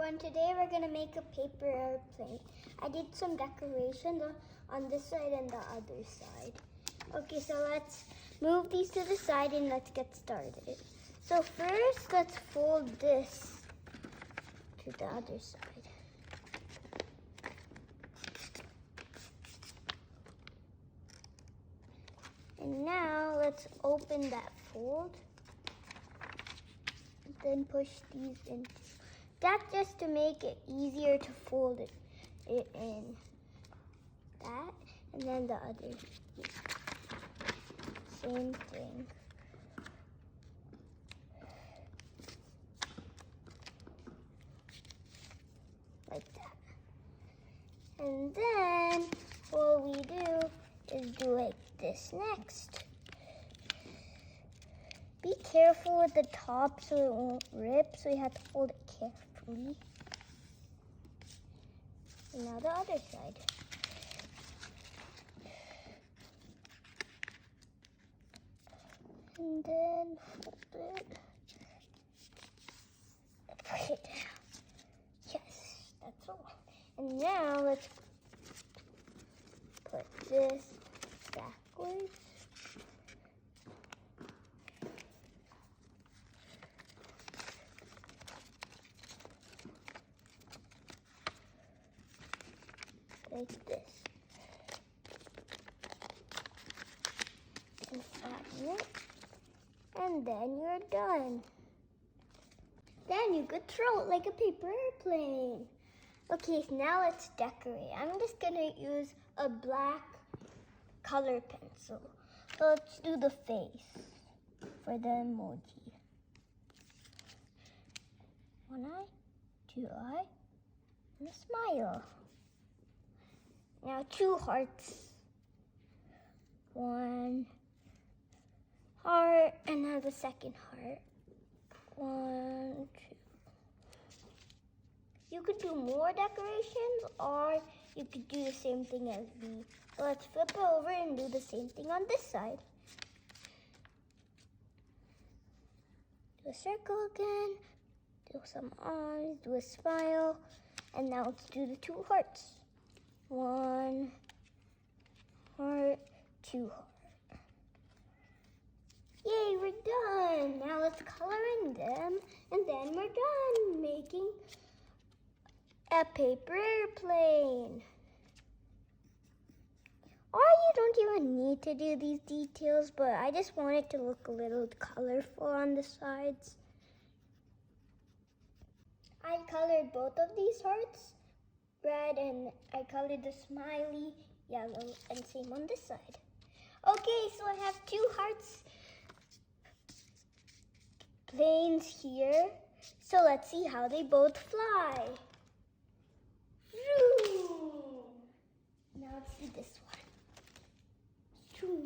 everyone, today we're going to make a paper airplane. I did some decorations on this side and the other side. Okay, so let's move these to the side and let's get started. So first, let's fold this to the other side. And now let's open that fold. Then push these in. That's just to make it easier to fold it in. That, and then the other. Same thing. Like that. And then what we do is do like this next. Be careful with the top so it won't rip, so you have to fold it carefully. And now the other side. And then fold it. Push it down. Yes, that's all. And now let's put this backwards. Like this. And flatten it. And then you're done. Then you could throw it like a paper airplane. Okay, so now let's decorate. I'm just gonna use a black color pencil. So let's do the face for the emoji. One eye, two eye, and a smile. Now 2 hearts. 1 heart, and now the second heart. 1, 2. You could do more decorations, or you could do the same thing as me. So let's flip it over and do the same thing on this side. Do a circle again. Do some arms, do a smile, and now let's do the 2 hearts. 1 heart, 2 heart. Yay, we're done. Now let's color in them, and then we're done making a paper airplane. Or you don't even need to do these details, but I just want it to look a little colorful on the sides. I colored both of these hearts red, and I colored the smiley yellow, and same on this side. Okay, so I have 2 hearts planes here. So let's see how they both fly. Now let's see this one.